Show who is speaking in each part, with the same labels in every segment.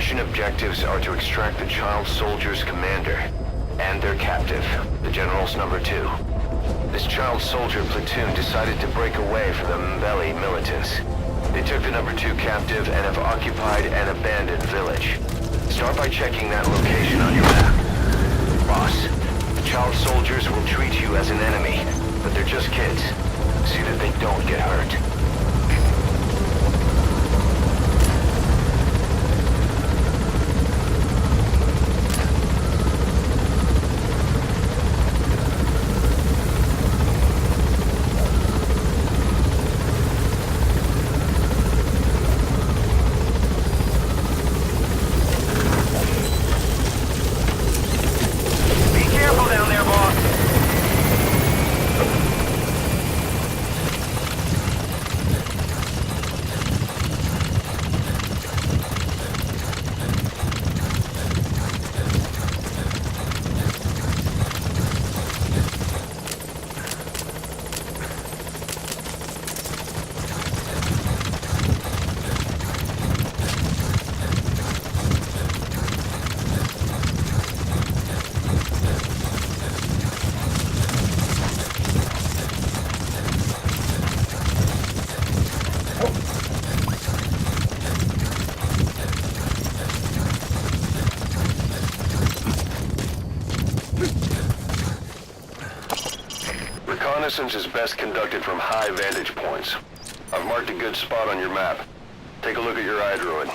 Speaker 1: mission objectives are to extract the child soldier's commander and their captive, the General's number 2. This child soldier platoon decided to break away from the Mbeli militants. They took the number 2 captive and have occupied an abandoned village. Start by checking that location on your map. Boss, the child soldiers will treat you as an enemy, but they're just kids. See that they don't get hurt. Reconnaissance is best conducted from high vantage points. I've marked a good spot on your map. Take a look at your iDroid.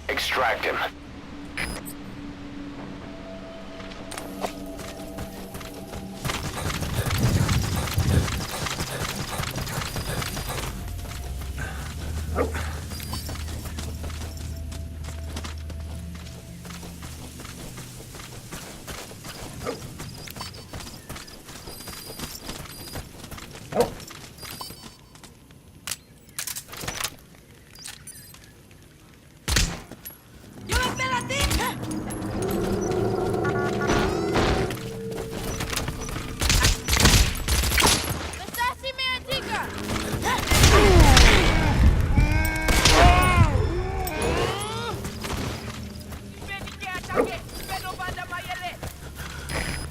Speaker 1: Extract him.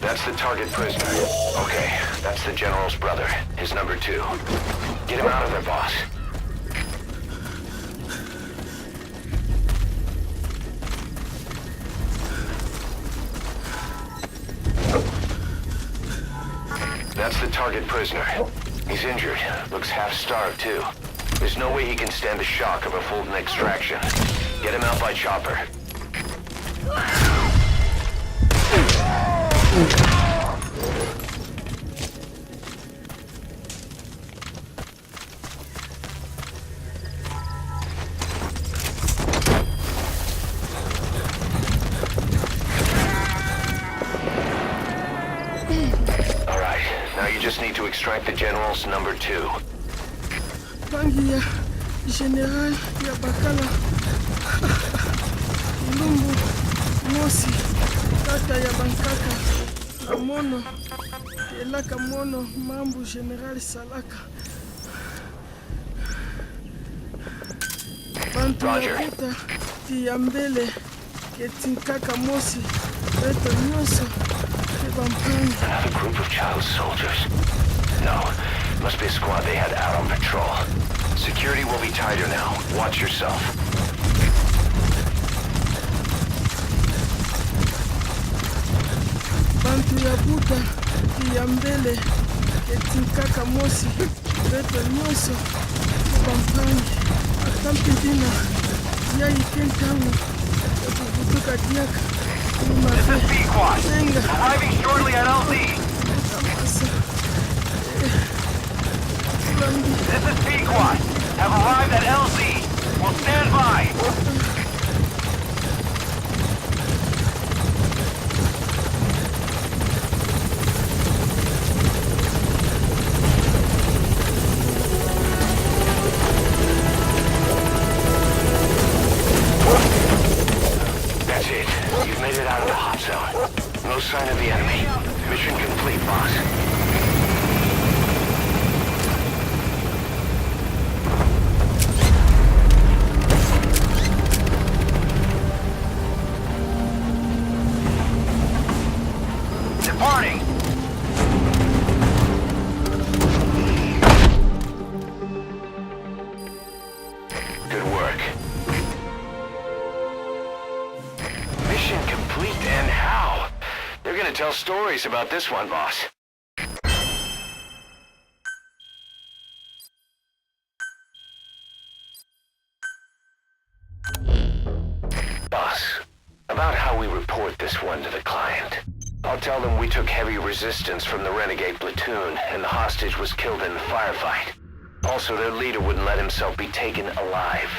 Speaker 1: That's the target prisoner. Okay, that's the General's brother, his number 2. Get him out of there, boss. That's the target prisoner. He's injured. Looks half-starved, too. There's no way he can stand the shock of a full extraction. Get him out by chopper. Alright, now you just need to extract the General's number 2.
Speaker 2: Bangi ya General ya Bakala. Lumbu, Mosi, Tata ya Bankaka, Mono, Elaka Mono, Mambu General Salaka. Bantu ya Buta, Tiambele, Ketinkaka Mosi, Beto Nyoso, Kebampani.
Speaker 1: Another group of child soldiers. No, must be a squad they had out on patrol. Security will be tighter now. Watch yourself.
Speaker 2: Bantu ya Buta, Tiambele, Ketinkaka Mosi, Beto Nyoso, Kebampani. Atampi dina, Yai Kentamu, Kubutuka Diaka.
Speaker 3: This is B-Quad, arriving shortly at LZ. This is B-Quad, have arrived at LZ. We'll stand by.
Speaker 1: That's it. You've made it out of the hot zone. No sign of the enemy. Mission complete, boss.
Speaker 3: Departing.
Speaker 1: Good work. Mission complete, and how? They're gonna tell stories about this one, boss. Boss, about how we report this one to the client. I'll tell them we took heavy resistance from the renegade platoon, and the hostage was killed in the firefight. Also, their leader wouldn't let himself be taken alive.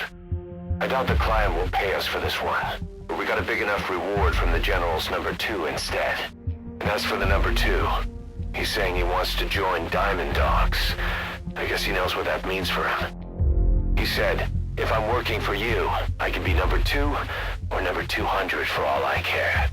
Speaker 1: I doubt the client will pay us for this one, but we got a big enough reward from the General's number 2 instead. And as for the number 2, he's saying he wants to join Diamond Dogs. I guess he knows what that means for him. He said, if I'm working for you, I can be number 2 or number 200 for all I care.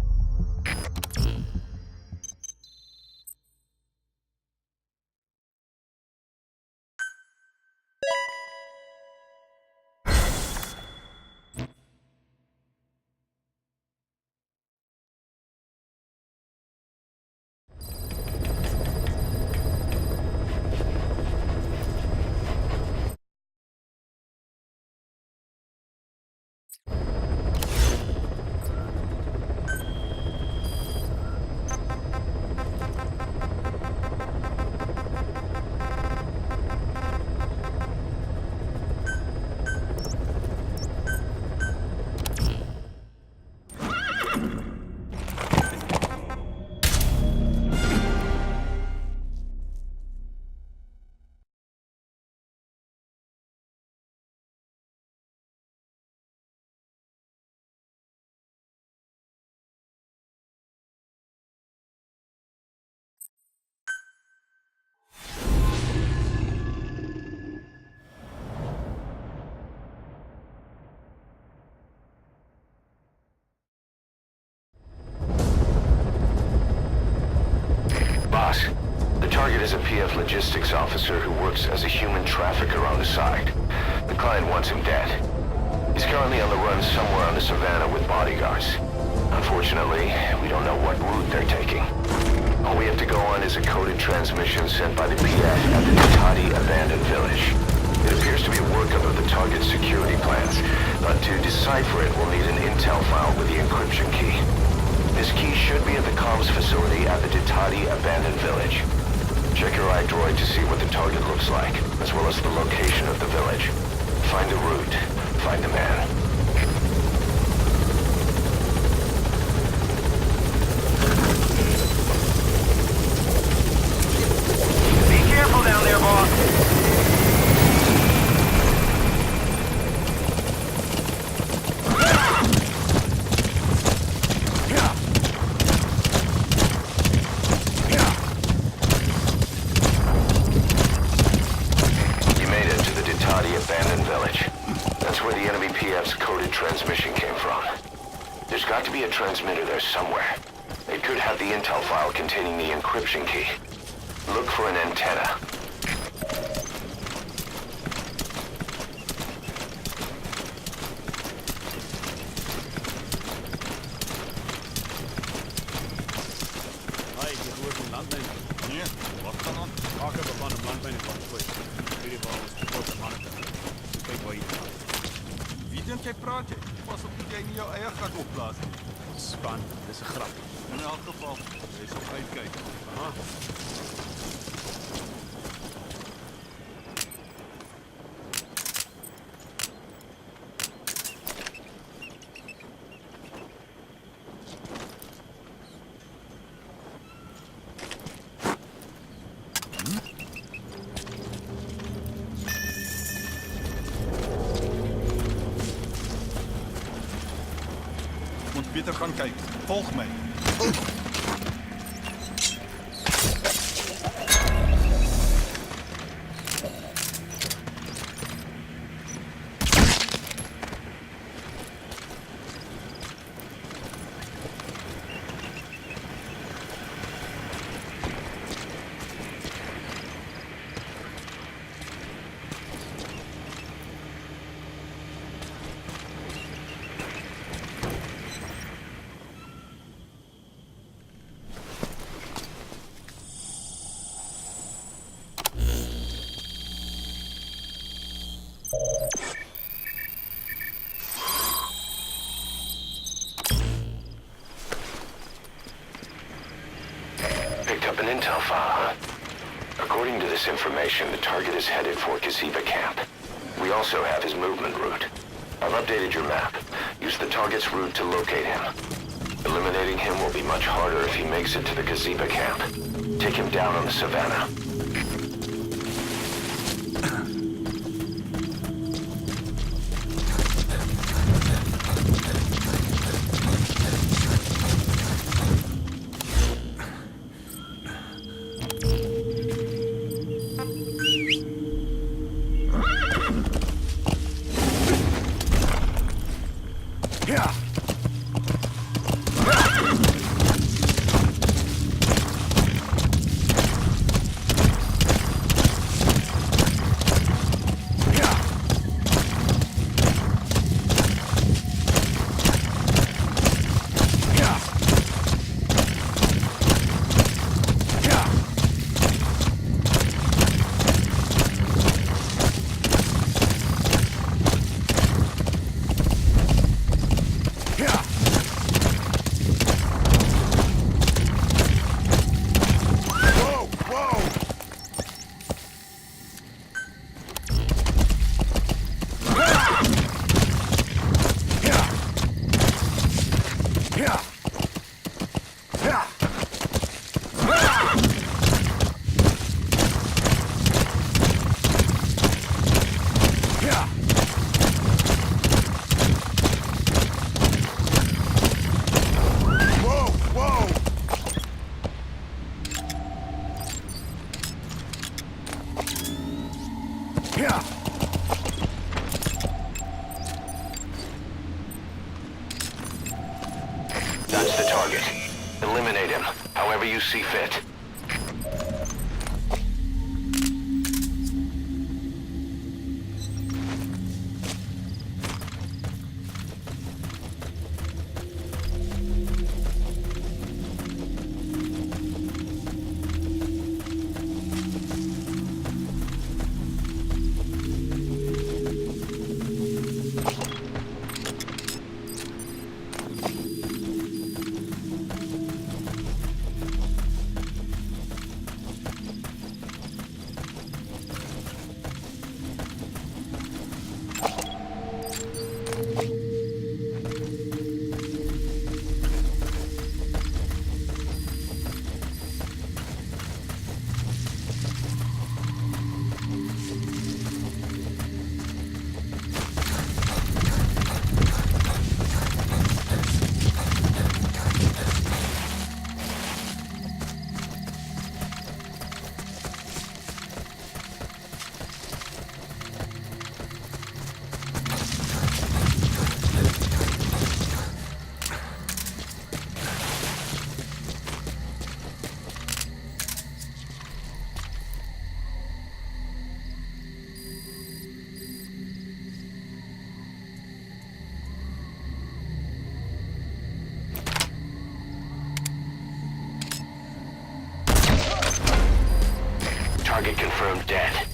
Speaker 1: Boss, the target is a PF logistics officer who works as a human trafficker on the side. The client wants him dead. He's currently on the run somewhere on the savannah with bodyguards. Unfortunately, we don't know what route they're taking. All we have to go on is a coded transmission sent by the PF at the Ditati abandoned village. It appears to be a workup of the target's security plans, but to decipher it, we'll need an intel file with the encryption key. This key should be at the comms facility at the Ditati abandoned village. Check your iDroid to see what the target looks like, as well as the location of the village. Find the route. Find the man.
Speaker 3: Be careful down there, boss.
Speaker 1: Abandoned village. That's where the enemy PF's coded transmission came from. There's got to be a transmitter there somewhere. It could have the intel file containing the encryption key. Look for an antenna.
Speaker 4: Hi, ik hoor van landmijn. Nee, wat kan dan? Ik heb van een landmijn in van twee. Jullie bouwen support en mannen. Kijk waar je gaat.
Speaker 5: Wie dink jy praat jy? Pas op dat jy nie jou eie gat opblaas nie.
Speaker 4: Span, dis 'n grap.
Speaker 5: In elk geval, jy sal uitkyk.
Speaker 4: Aha.
Speaker 5: beter gaan kijken. Volg mij.
Speaker 1: Up an intel file, huh? According to this information, the target is headed for Kaziba camp. We also have his movement route. I've updated your map. Use the target's route to locate him. Eliminating him will be much harder if he makes it to the Kaziba camp. Take him down on the savannah. That's the target. Eliminate him, however you see fit. Target confirmed dead.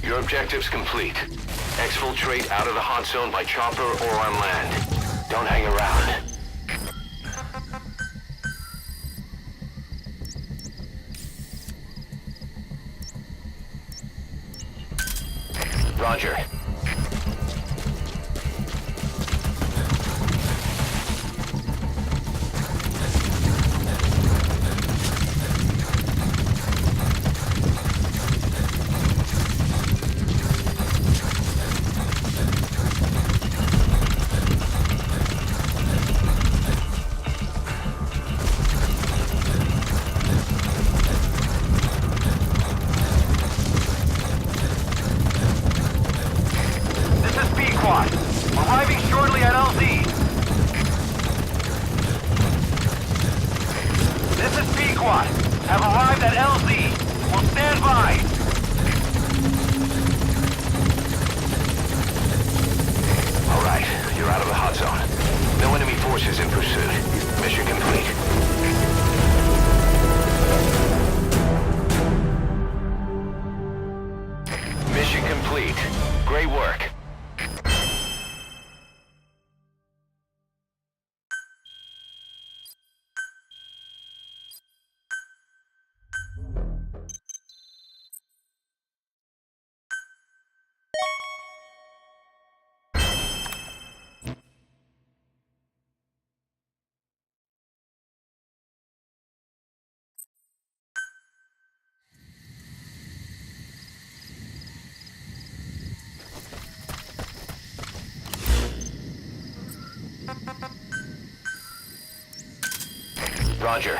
Speaker 1: Your objective's complete. Exfiltrate out of the hot zone by chopper or on land. Don't hang around. Roger.
Speaker 3: at LZ. We'll stand by.
Speaker 1: All right, you're out of the hot zone. No enemy forces in pursuit. Mission complete. Mission complete. Great work. Roger.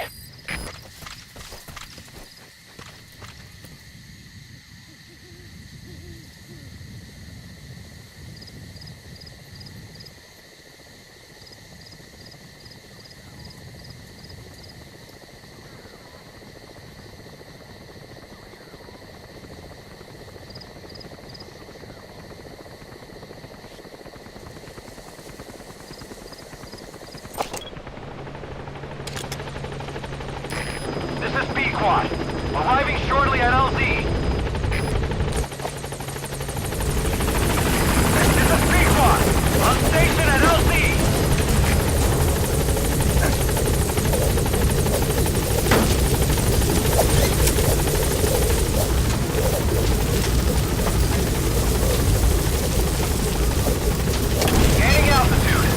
Speaker 3: This is B-Quad. Arriving shortly at LZ. This is B-Quad. On station at LZ. Gaining altitude.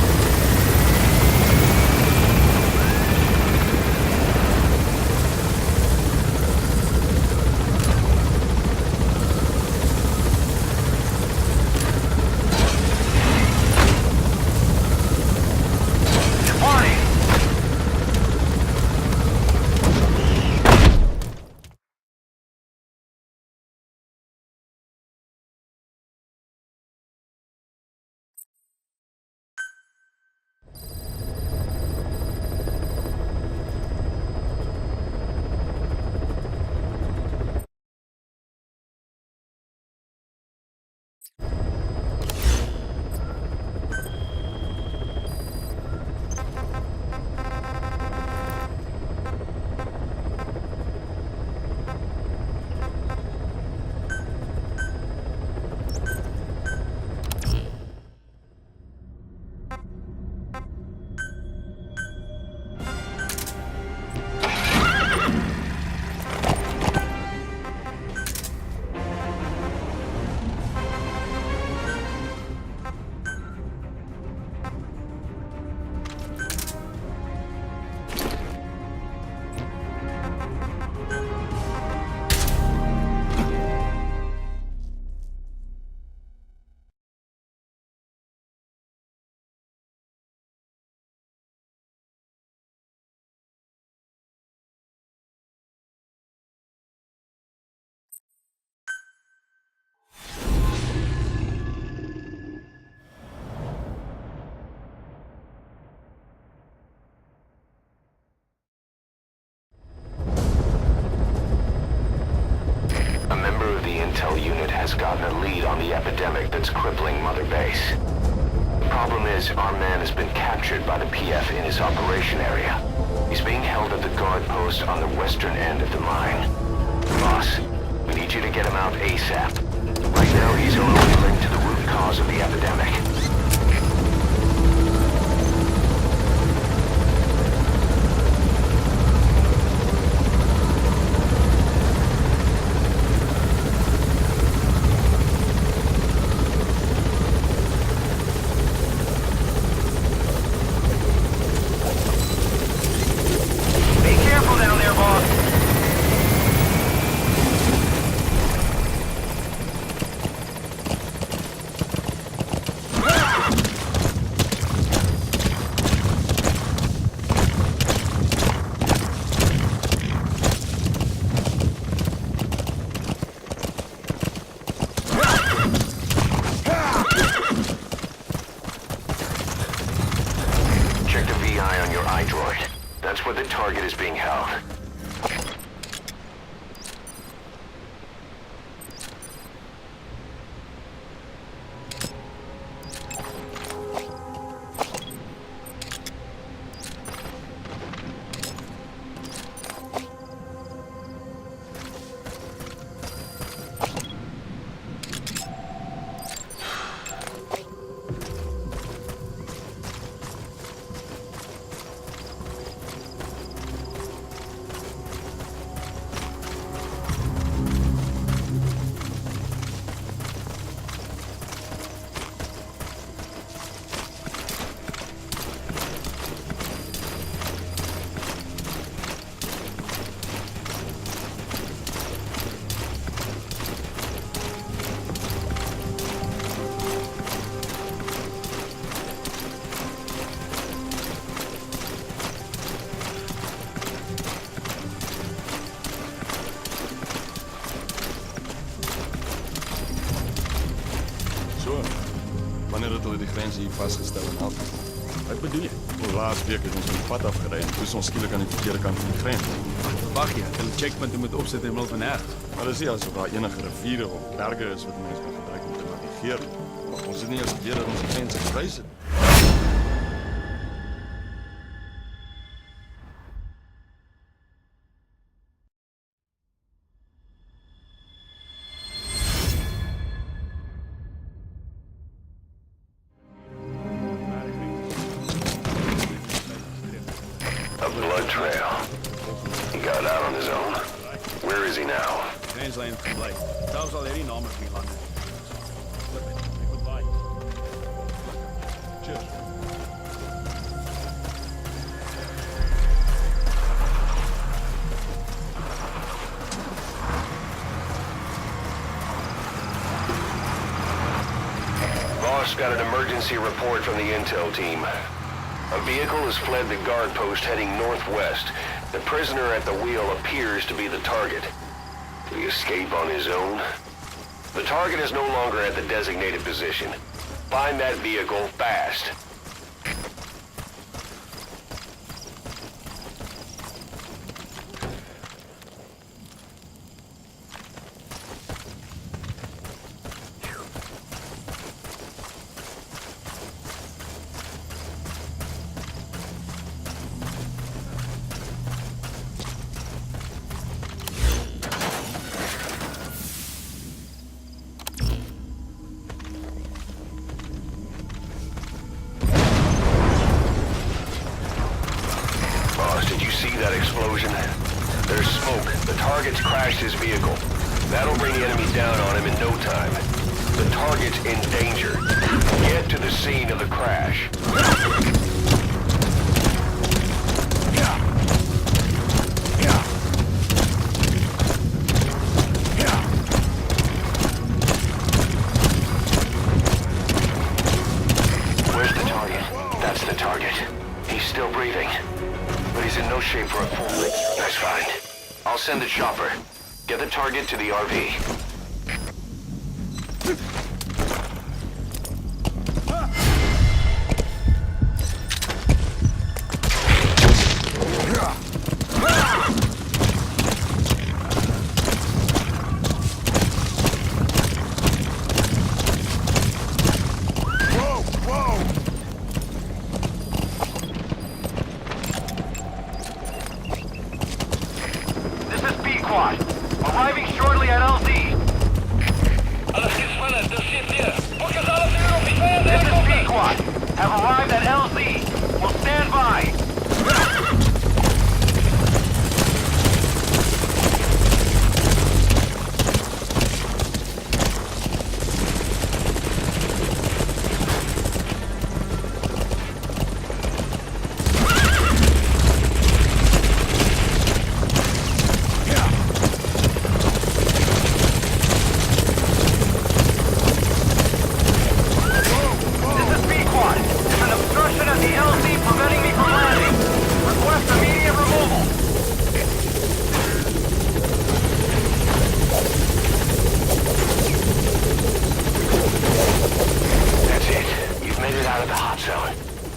Speaker 3: Intel unit has gotten a lead on the epidemic that's crippling Mother Base. The problem is, our man has been captured by the PF in his operation area. He's being held at the guard post on the western end of the mine. Boss, we need you to get him out ASAP. Right now, he's our only link to the root cause of the epidemic. That's where the target is being held.
Speaker 5: So, wanneer het hulle die grens hier vastgestel en af?
Speaker 4: Wat bedoel jy?
Speaker 5: Laas week het ons van die pad afgerei en toe is ons skielik aan die verkeerde kant van die grens.
Speaker 4: Verwag jy, hulle checkpunte moet opsit in middel van ergens.
Speaker 5: Maar dis nie asof daar enige riviere of berge is wat mense kan gebruik om te navigeer. Maar ons het nie eens geweet dat ons die grens gekruis het.
Speaker 3: A blood trail. He got out on his own. Where is he now?
Speaker 4: Grenslijn gebly. Selfs al hierdie name vir die lande. Ek moet baie. Cheers.
Speaker 3: Boss got an emergency report from the intel team. A vehicle has fled the guard post heading northwest. The prisoner at the wheel appears to be the target. Did he escape on his own? The target is no longer at the designated position. Find that vehicle fast. Did you see that explosion? There's smoke. The target's crashed his vehicle. That'll bring the enemy down on him in no time. The target's in danger. Get to the scene of the crash. Where's the target? That's the target. He's still breathing. But he's in no shape for a full Nice find. I'll send a chopper. Get the target to the RV. Arriving shortly at LZ. This is B-Quad. Have arrived at LZ. Will stand by.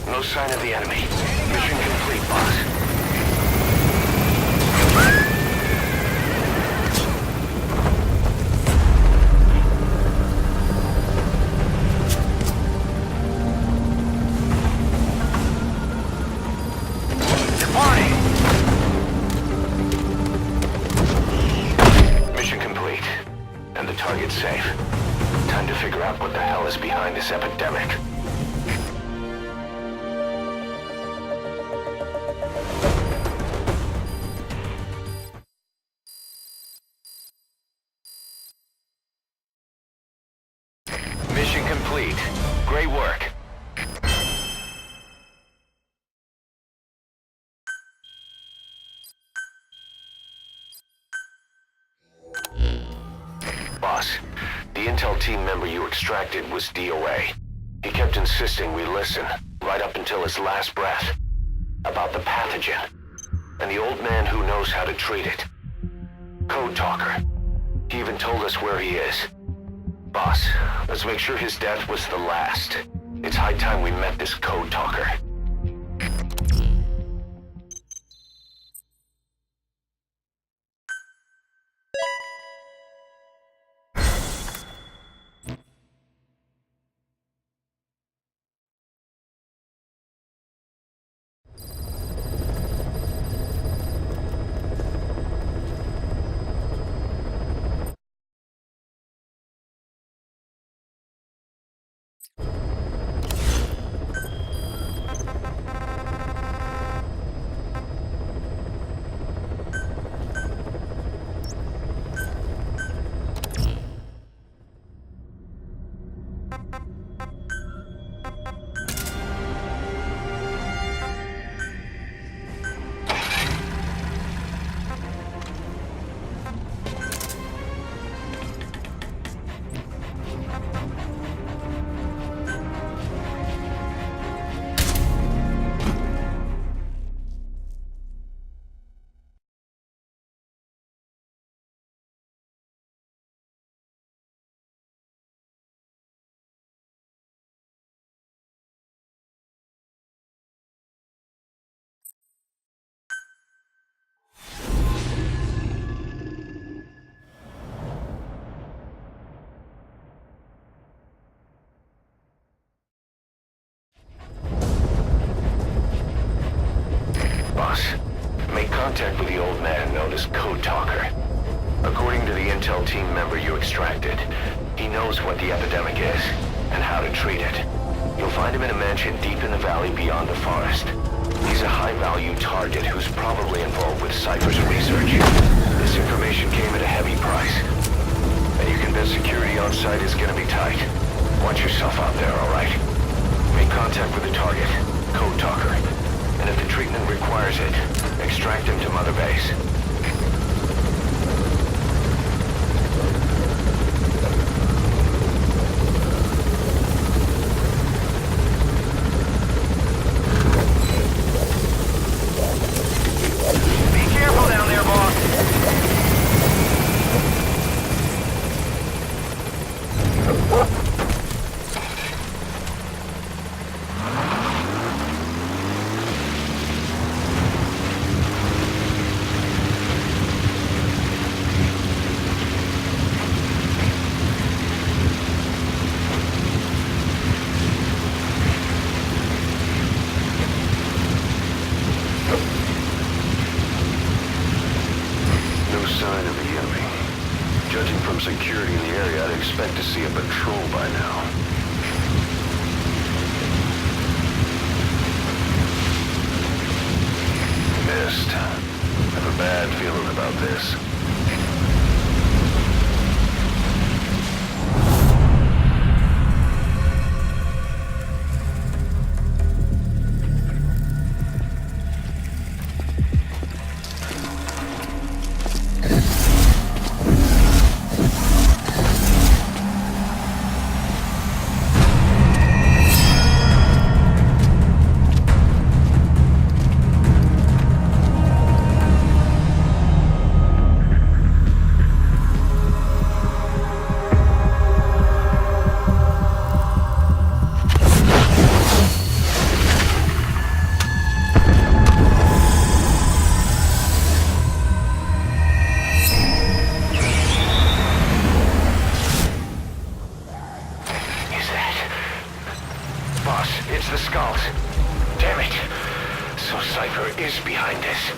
Speaker 3: No sign of the enemy. Mission complete, boss. Departing! Mission complete. And the target's safe. Time to figure out what the hell is behind this epidemic. Mission complete. Great work. Boss, the intel team member you extracted was DOA. He kept insisting we listen, right up until his last breath, about the pathogen, and the old man who knows how to treat it. Code talker. He even told us where he is.
Speaker 1: Boss, let's make sure his death was the last. It's high time we met this code talker. Boss, make contact with the old man known as Code Talker. According to the intel team member you extracted, he knows what the epidemic is and how to treat it. You'll find him in a mansion deep in the valley beyond the forest. He's a high-value target who's probably involved with Cypher's research. This information came at a heavy price, and you convinced security on site is gonna be tight. Watch yourself out there, all right? Make contact with the target, Code Talker. And if the treatment requires it, extract him to Mother Base. Be careful down there, boss! Judging from security in the area, I'd expect to see a patrol by now. Missed. I have a bad feeling about this. It's the skulls. Damn it. So Cypher is behind this.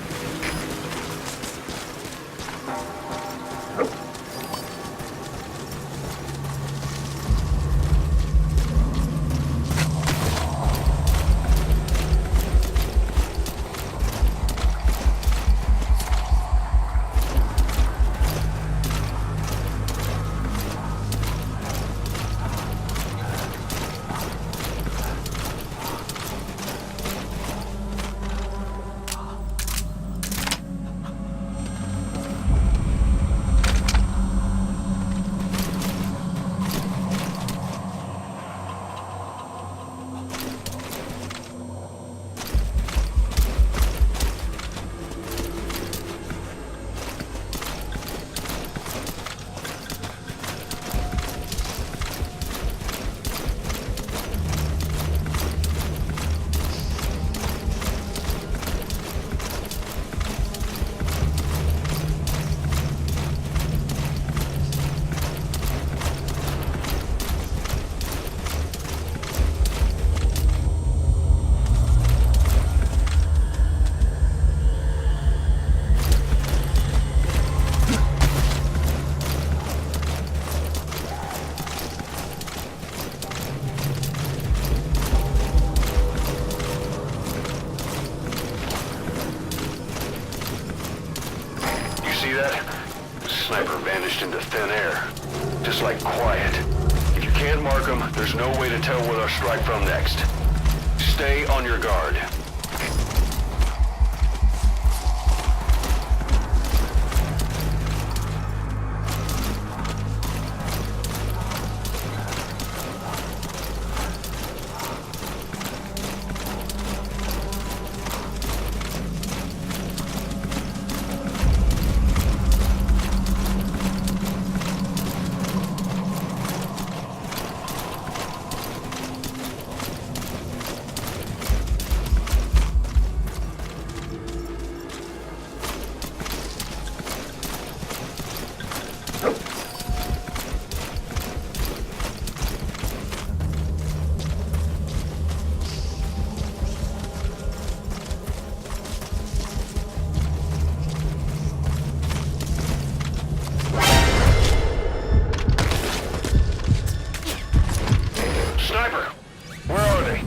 Speaker 3: vanished into thin air. Just like quiet. If you can't mark them, there's no way to tell where they'll strike from next. Stay on your guard. Sniper! Where are they?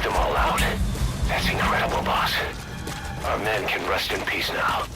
Speaker 1: them all out. That's incredible, boss. Our men can rest in peace now.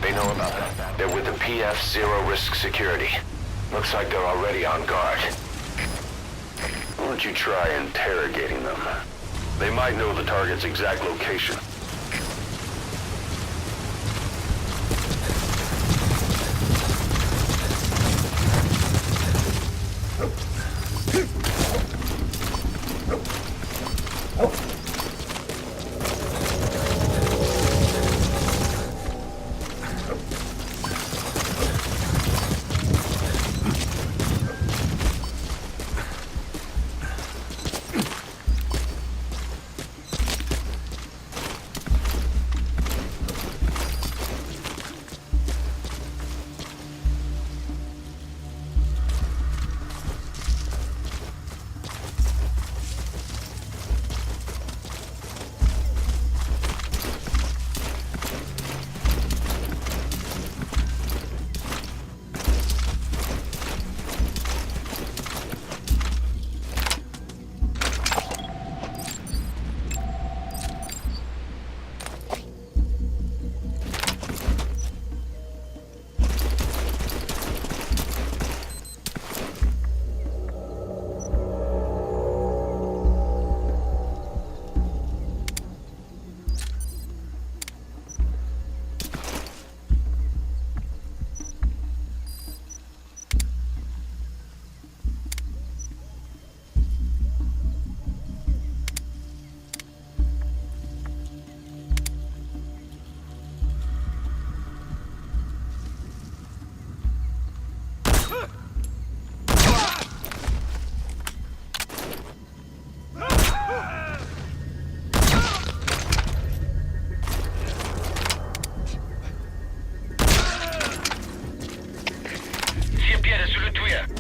Speaker 1: They know about that. They're with the PF Zero Risk Security. Looks like they're already on guard. Why don't you try interrogating them? They might know the target's exact location.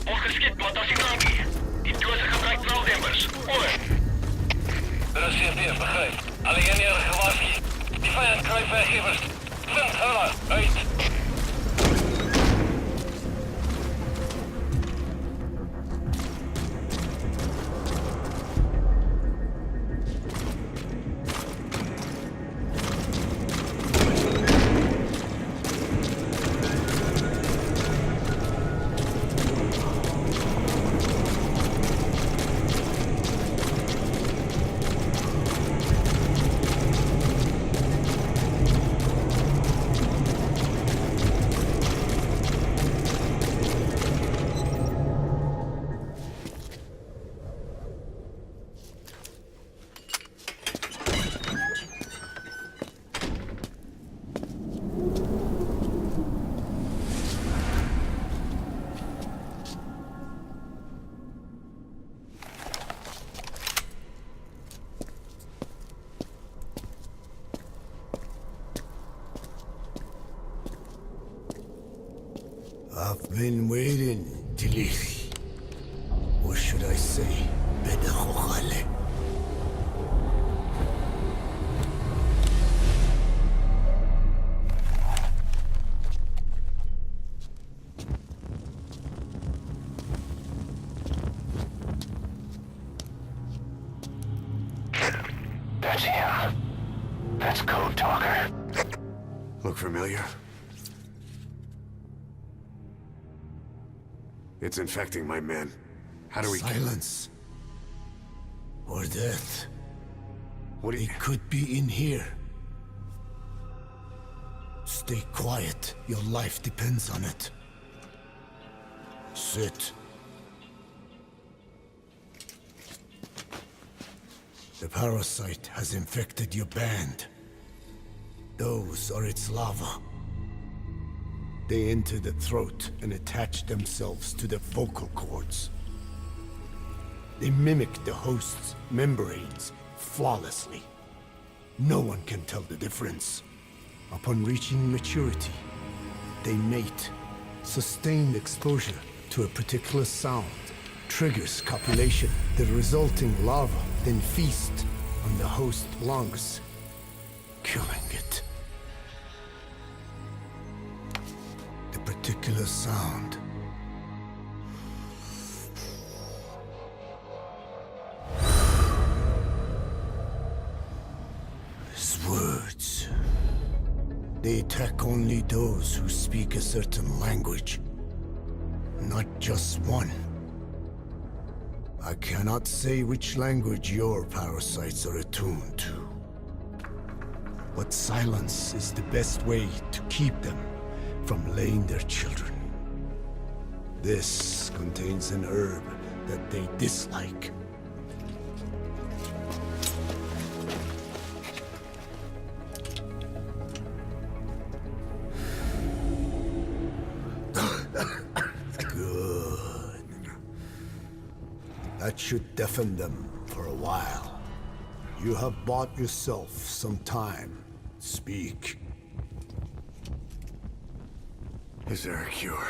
Speaker 6: Ongeskikt, maar dat is een kankie. strooldempers. Oor. De CPF begrijp. Alleen jij gewaarschuwd. Die vijand kruipt weggevers. 20 hurra, uit.
Speaker 7: I've been waiting, Tilisi. Or should I say, Bedahokhale.
Speaker 3: That's him. That's Code Talker.
Speaker 8: Look familiar? It's infecting my men. How do we...
Speaker 7: Silence. Or death.
Speaker 8: What do you...
Speaker 7: It could be in here. Stay quiet. Your life depends on it. Sit. The parasite has infected your band. Those are its larvae. They enter the throat and attach themselves to the vocal cords. They mimic the host's membranes flawlessly. No one can tell the difference. Upon reaching maturity, they mate. Sustained exposure to a particular sound triggers copulation. The resulting larva then feast on the host lungs, killing it. The particular sound is words. They attack only those who speak a certain language, not just one. I cannot say which language your parasites are attuned to. But silence is the best way to keep them from laying their children. This contains an herb that they dislike. Good. That should deafen them for a while. You have bought yourself some time. Speak.
Speaker 8: Is there a cure?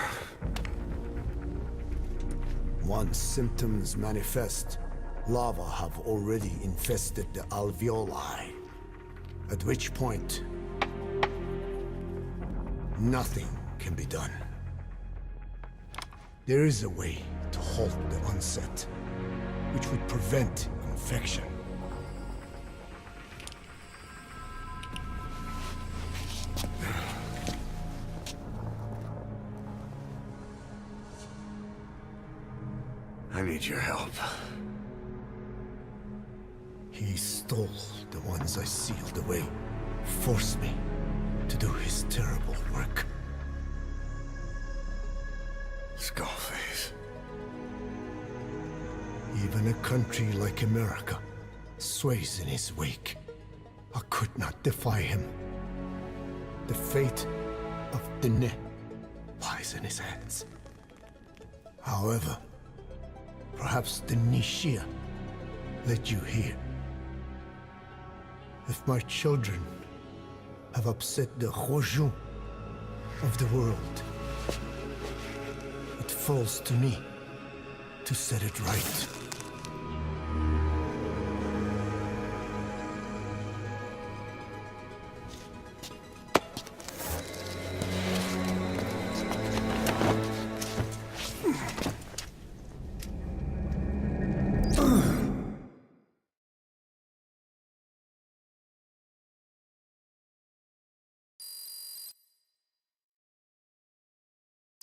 Speaker 7: Once symptoms manifest, larvae have already infested the alveoli. At which point, nothing can be done. There is a way to halt the onset, which would prevent infection.
Speaker 8: I need your help.
Speaker 7: He stole the ones I sealed away, forced me to do his terrible work.
Speaker 8: Skullface.
Speaker 7: Even a country like America sways in his wake. I could not defy him. The fate of Dene lies in his hands. However, perhaps the Nishia led you here. If my children have upset the Rojun of the world, it falls to me to set it right.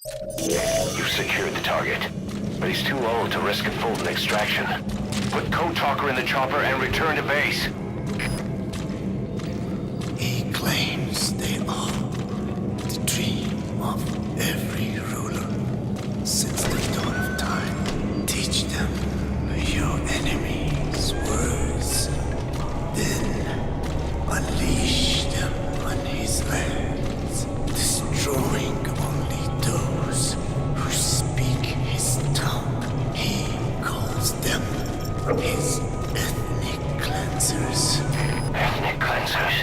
Speaker 1: You've secured the target, but he's too old to risk a full extraction. Put Code Talker in the chopper and return to base.
Speaker 7: He claims they are the dream of every ruler since the dawn of time. Teach them your enemy's words, then unleash them on his lands, destroying only those who speak his tongue. He calls them his ethnic cleansers.
Speaker 1: Ethnic cleansers?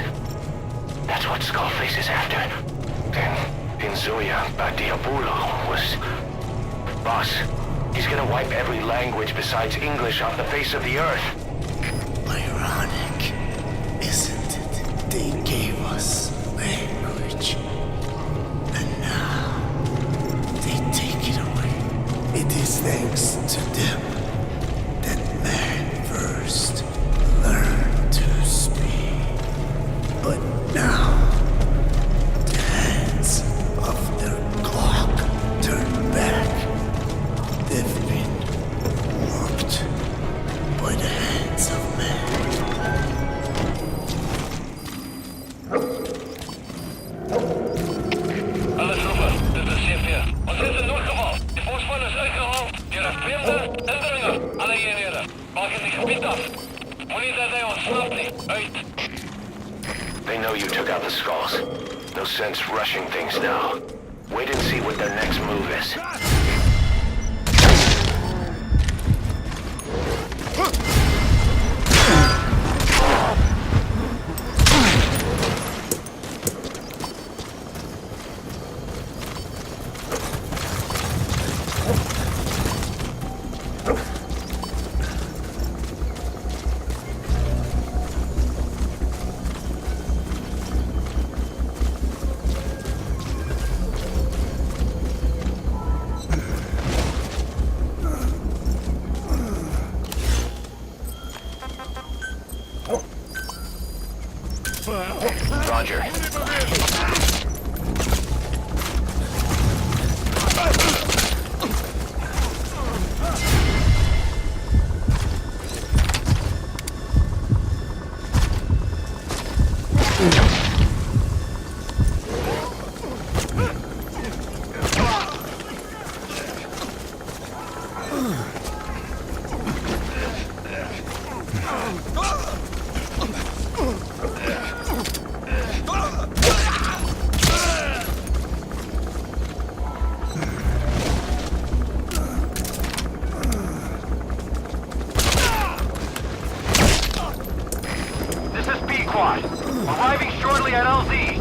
Speaker 1: That's what Skullface is after. Then, Inzuya Diabolo was... Boss, he's gonna wipe every language besides English off the face of the earth.
Speaker 7: Ironic, isn't it? They gave us language, and now they take it away. It is thanks to them that man first learned to speak. But now, the hands of their clock turn back. They've been warped by the hands of man.
Speaker 6: Alle troepen, dit is CP. Ons is in noodgeval. Die voorspan is uitgehaald door een vreemde indringer. Alle eenheden, maak in die gebied af. Moenie dat hij ontsnapt nie. Uit.
Speaker 1: They know you took out the skulls. No sense rushing things now. Wait and see what their next move is. Roger.
Speaker 6: This is B-Quad. Arriving shortly at LZ.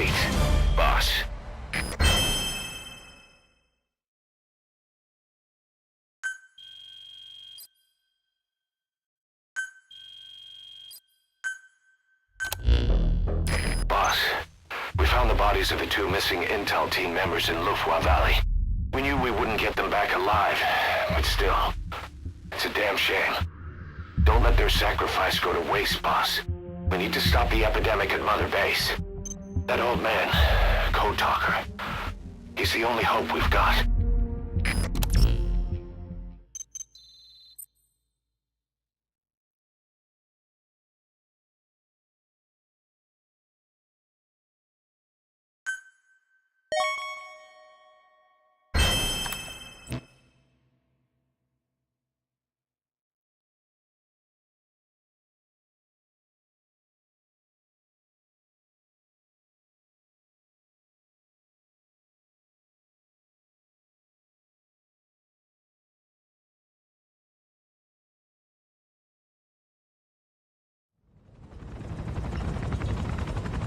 Speaker 1: complete. Boss. Boss, we found the bodies of the 2 missing Intel team members in Lufwa Valley. We knew we wouldn't get them back alive, but still, it's a damn shame. Don't let their sacrifice go to waste, boss. We need to stop the epidemic at Mother Base. That old man, Code Talker, he's the only hope we've got.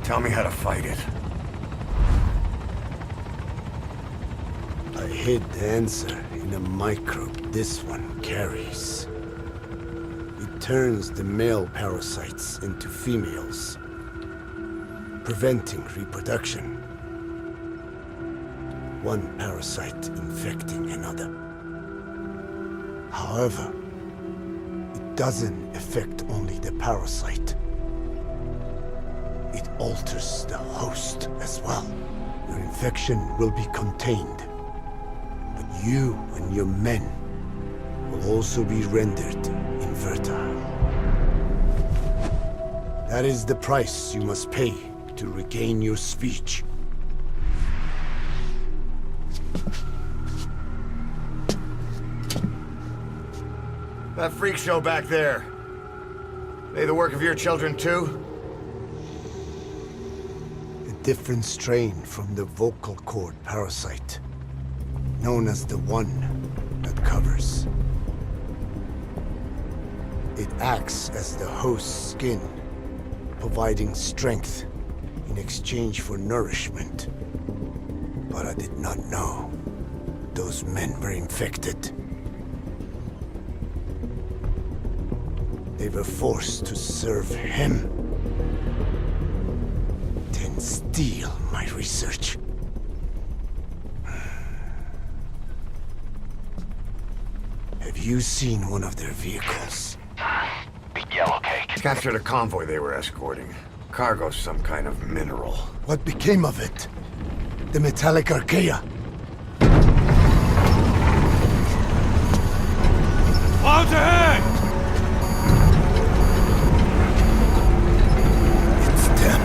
Speaker 8: Tell me how to fight it.
Speaker 7: I hid the answer in a microbe this one carries. It turns the male parasites into females, preventing reproduction. One parasite infecting another. However, it doesn't affect only the parasite. It alters the host as well. Your infection will be contained, but you and your men will also be rendered infertile. That is the price you must pay to regain your speech.
Speaker 8: That freak show back there. They the work of your children too?
Speaker 7: A different strain from the vocal cord parasite, known as the one that covers. It acts as the host's skin, providing strength in exchange for nourishment. But I did not know those men were infected. They were forced to serve him, then steal my research. Have you seen one of their vehicles?
Speaker 1: The yellow cake.
Speaker 8: Captured a convoy they were escorting. Cargo, some kind of mineral.
Speaker 7: What became of it? The metallic archaea?
Speaker 5: Clouds ahead!
Speaker 7: It's them.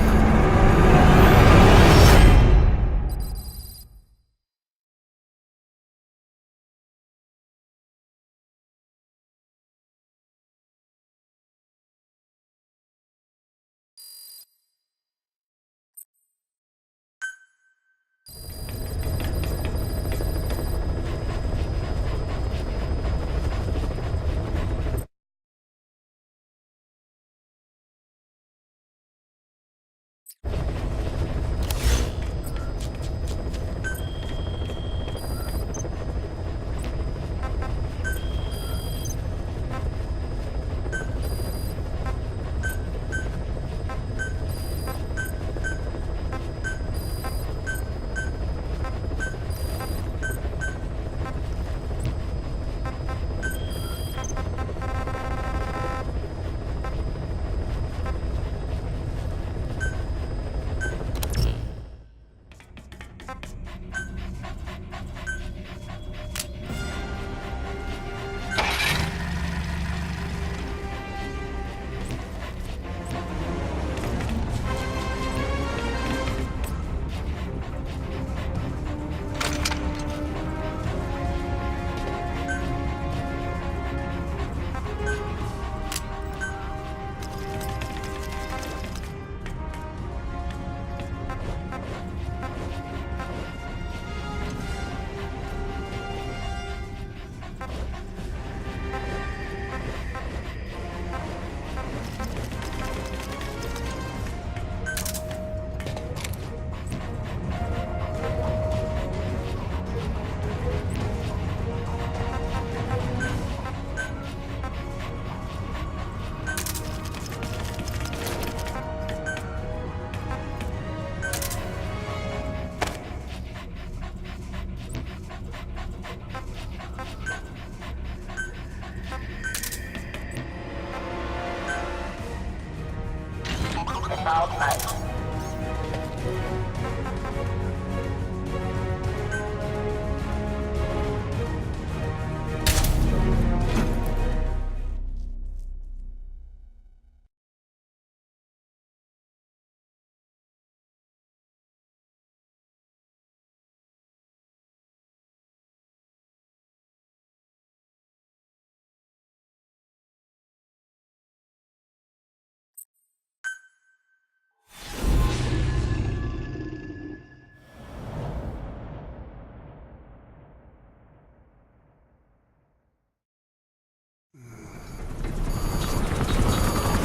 Speaker 9: wild night.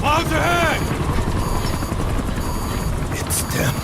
Speaker 5: Clouds ahead!
Speaker 7: It's them.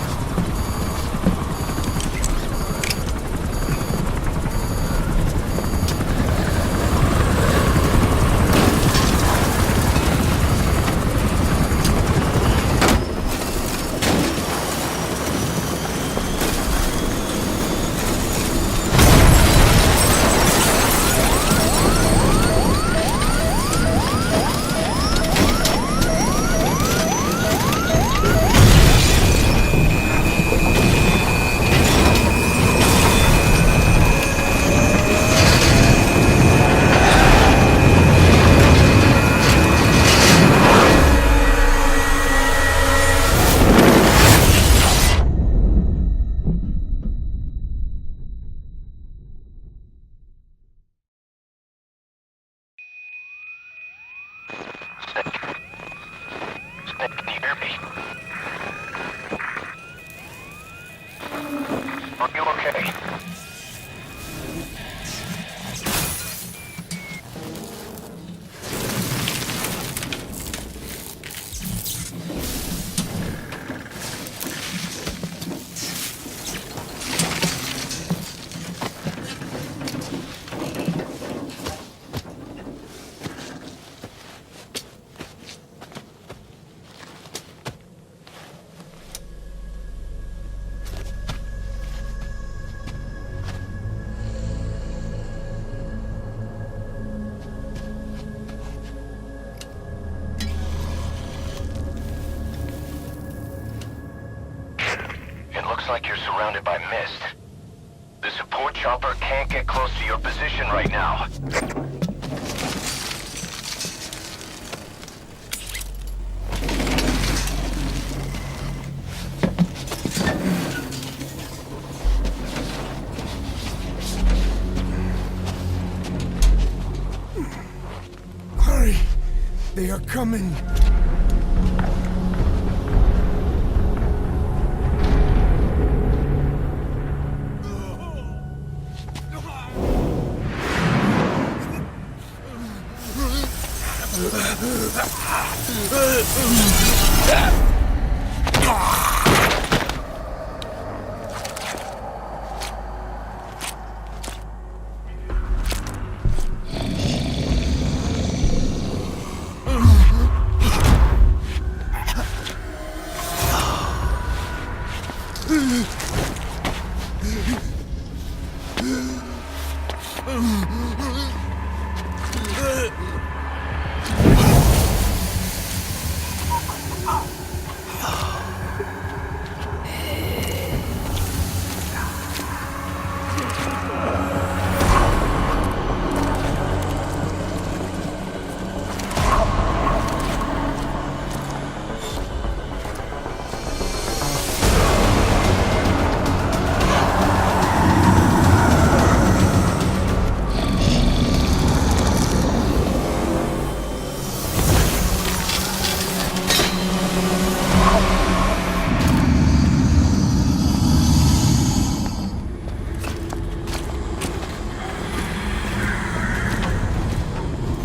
Speaker 3: Can you hear me? Are you okay? Looks like you're surrounded by mist. The support chopper can't get close to your position right now.
Speaker 7: Hurry! They are coming!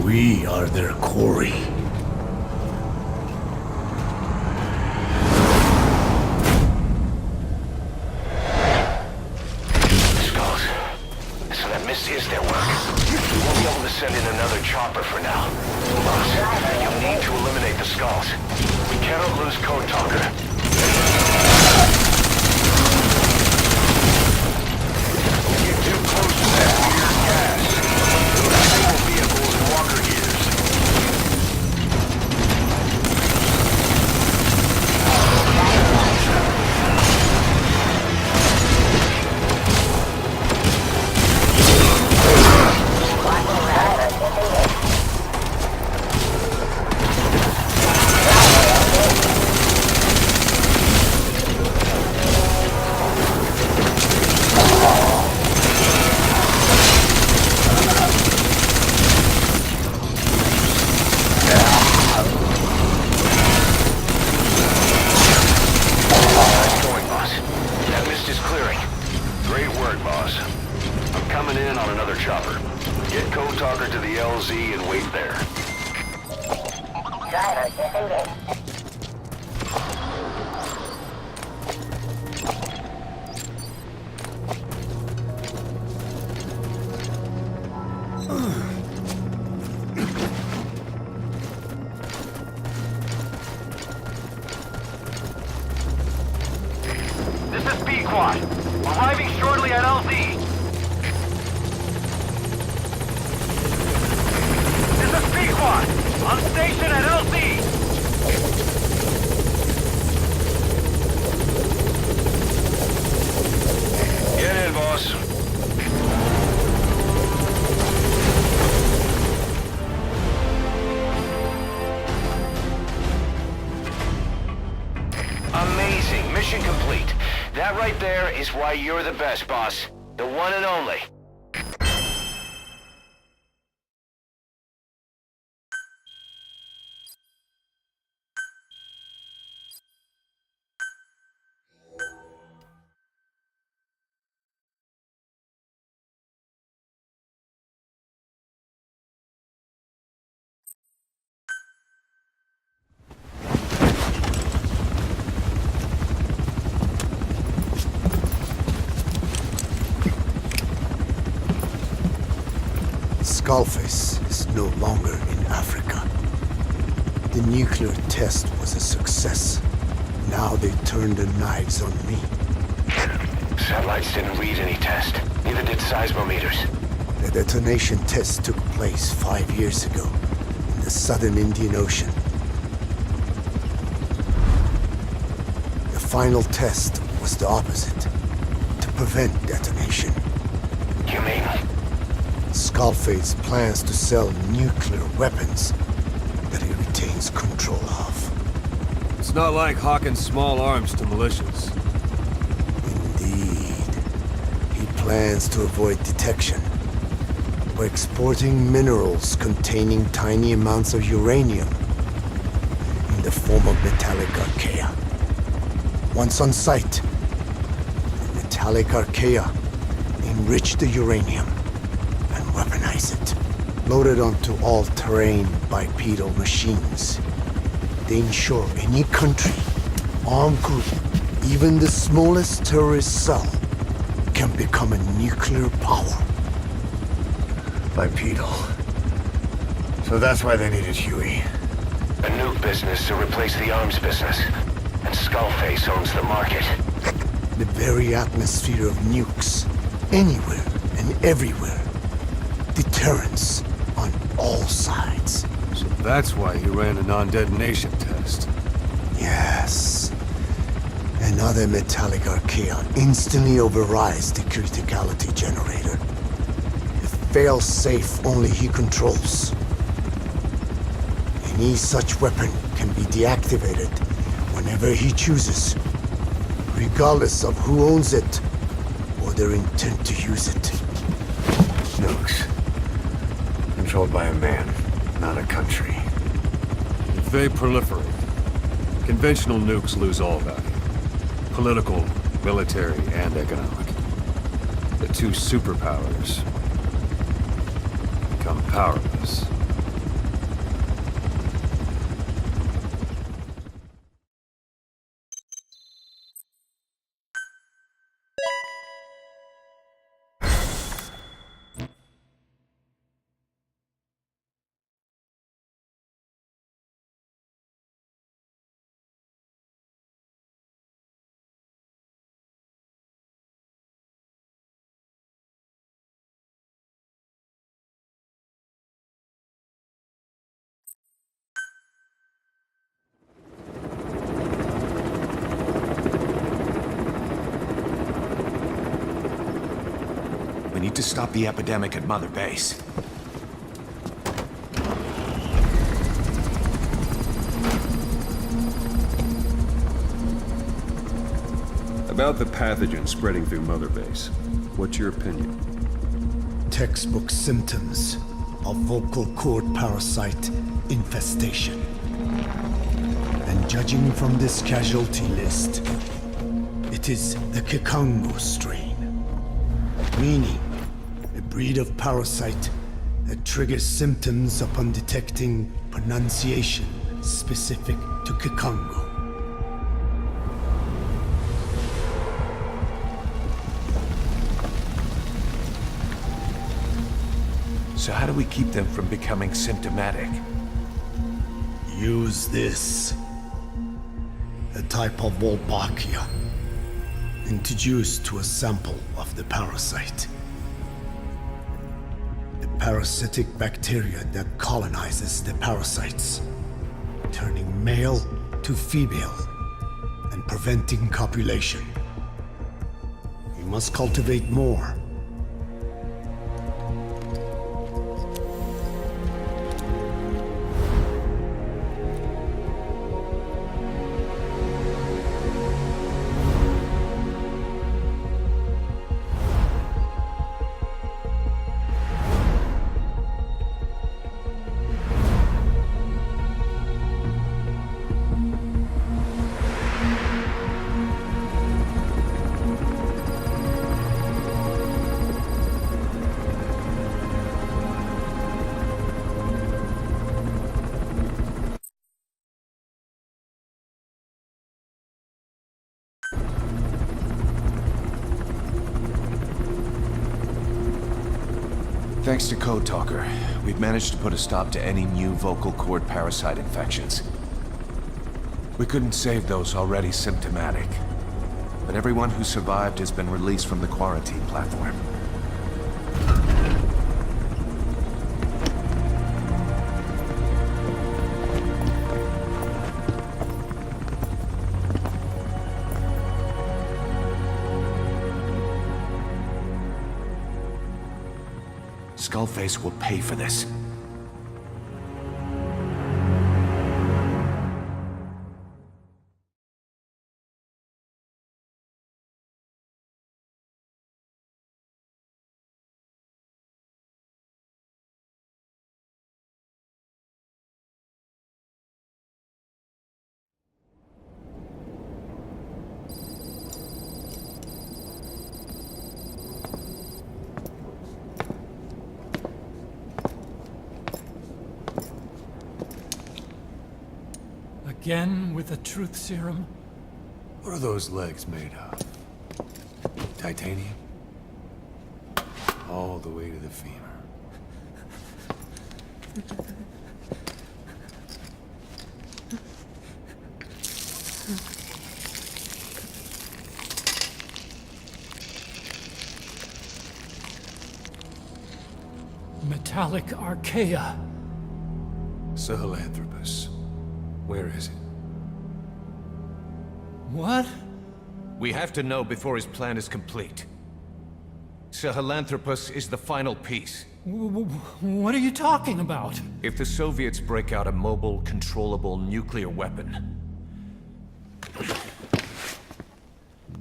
Speaker 7: We are their quarry.
Speaker 3: Skulls. So that mist is their work. We won't be able to send in another chopper for now. Boss, you'll need to eliminate the skulls. We cannot lose Code Talker. Don't get too close to that weird gas. Stable vehicles and walker gears. chopper. Get Code Talker to the LZ and wait there.
Speaker 6: Driver, disengage.
Speaker 3: This is B-Quad. Arriving shortly at LZ. This is B-Quad. On station at LZ. Get in, boss. Amazing. Mission complete. That right there is why you're the best, boss. The one and only.
Speaker 7: Skullface is no longer in Africa. The nuclear test was a success. Now they turned their knives on me.
Speaker 3: Satellites didn't read any test. Neither did seismometers.
Speaker 7: The detonation test took place 5 years ago in the southern Indian Ocean. The final test was the opposite, to prevent detonation.
Speaker 3: You mean?
Speaker 7: Skullface plans to sell nuclear weapons that he retains control of.
Speaker 4: It's not like hawking small arms to militias.
Speaker 7: Indeed. He plans to avoid detection by exporting minerals containing tiny amounts of uranium in the form of metallic archaea. Once on site, the metallic archaea enrich the uranium and weaponize it. Loaded onto all-terrain bipedal machines, they ensure any country, armed group, even the smallest terrorist cell, can become a nuclear power.
Speaker 8: Bipedal. So that's why they needed Huey.
Speaker 3: A nuke business to replace the arms business. And Skullface owns the market.
Speaker 7: The very atmosphere of nukes, anywhere and everywhere. Deterrence on all sides.
Speaker 4: So that's why he ran a non-detonation test.
Speaker 7: Yes. Another metallic archaea instantly overrides the criticality generator. It fails safe only he controls. Any such weapon can be deactivated whenever he chooses, regardless of who owns it or their intent to use it.
Speaker 8: Nukes. Controlled by a man, not a country.
Speaker 4: If they proliferate, conventional nukes lose all value. Political, military, and economic. The two superpowers become powerless.
Speaker 9: We need to stop the epidemic at Mother Base.
Speaker 10: About the pathogen spreading through Mother Base, what's your opinion?
Speaker 7: Textbook symptoms of vocal cord parasite infestation. And judging from this casualty list, it is the Kikongo strain, meaning a breed of parasite that triggers symptoms upon detecting pronunciation specific to Kikongo.
Speaker 9: So how do we keep them from becoming symptomatic?
Speaker 7: Use this. A type of Wolbachia, introduced to a sample of the parasite. The parasitic bacteria that colonizes the parasites, turning male to female and preventing copulation. We must cultivate more.
Speaker 9: Thanks to Code Talker, we've managed to put a stop to any new vocal cord parasite infections. We couldn't save those already symptomatic, but everyone who survived has been released from the quarantine platform. Skullface will pay for this.
Speaker 11: Again with the truth serum?
Speaker 12: What are those legs made of? Titanium? All the way to the femur.
Speaker 11: Metallic archaea.
Speaker 12: Sahelanthropus. Where is it?
Speaker 11: What?
Speaker 9: We have to know before his plan is complete. Sahelanthropus is the final piece.
Speaker 11: What are you talking about?
Speaker 9: If the Soviets break out a mobile, controllable nuclear weapon,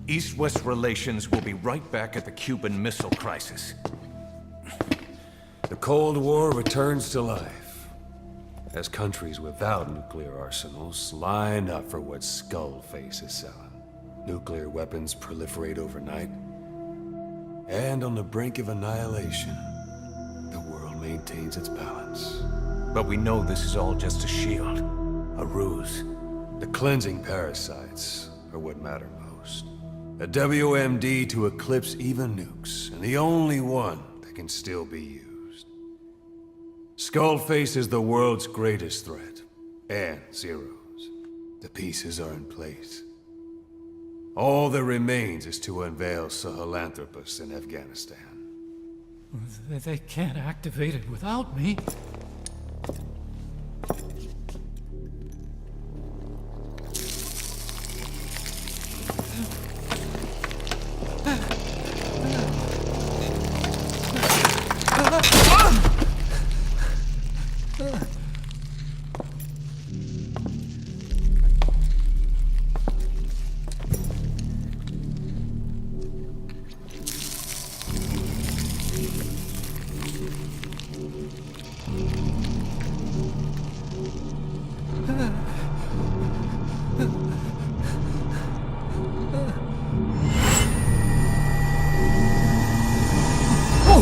Speaker 9: East-West relations will be right back at the Cuban Missile Crisis.
Speaker 12: The Cold War returns to life as countries without nuclear arsenals line up for what Skullface is selling. Nuclear weapons proliferate overnight, and on the brink of annihilation, the world maintains its balance.
Speaker 9: But we know this is all just a shield, a ruse.
Speaker 12: The cleansing parasites are what matter most. A WMD to eclipse even nukes, and the only one that can still be used. Skullface is the world's greatest threat, and Zero's. The pieces are in place. All that remains is to unveil Sahelanthropus in Afghanistan.
Speaker 11: They can't activate it without me.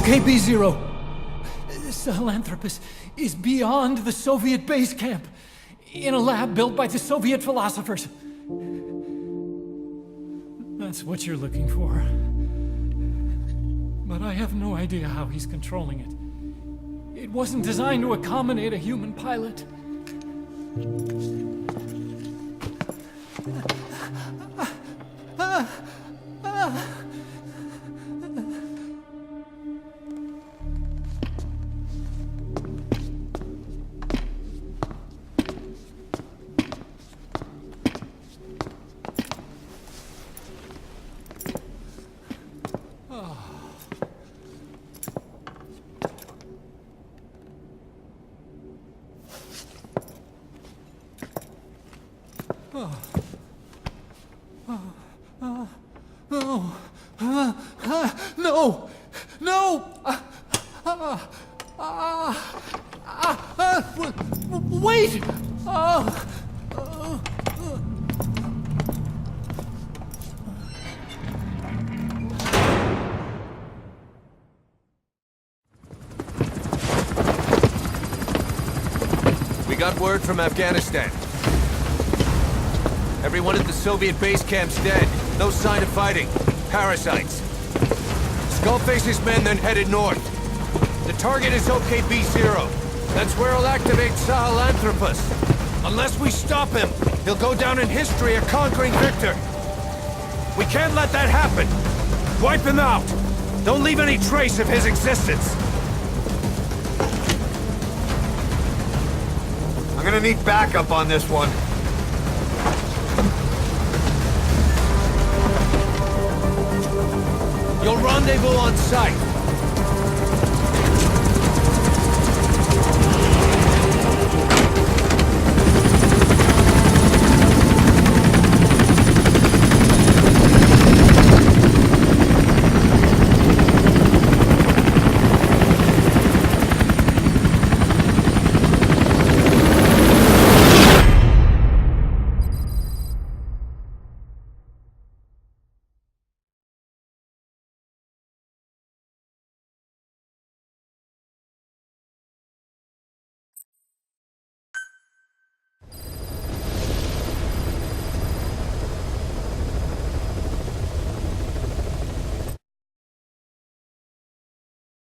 Speaker 11: OKB-0. Sahelanthropus is beyond the Soviet base camp, in a lab built by the Soviet philosophers. That's what you're looking for. But I have no idea how he's controlling it. It wasn't designed to accommodate a human pilot. No! No! Wait!
Speaker 9: We got word from Afghanistan. Everyone at the Soviet base camp's dead. No sign of fighting. Parasites. Skullface's men then headed north. The target is OKB-0. That's where he'll activate Sahelanthropus. Unless we stop him, he'll go down in history a conquering victor. We can't let that happen. Wipe him out. Don't leave any trace of his existence.
Speaker 8: I'm gonna need backup on this one.
Speaker 9: You'll rendezvous on site.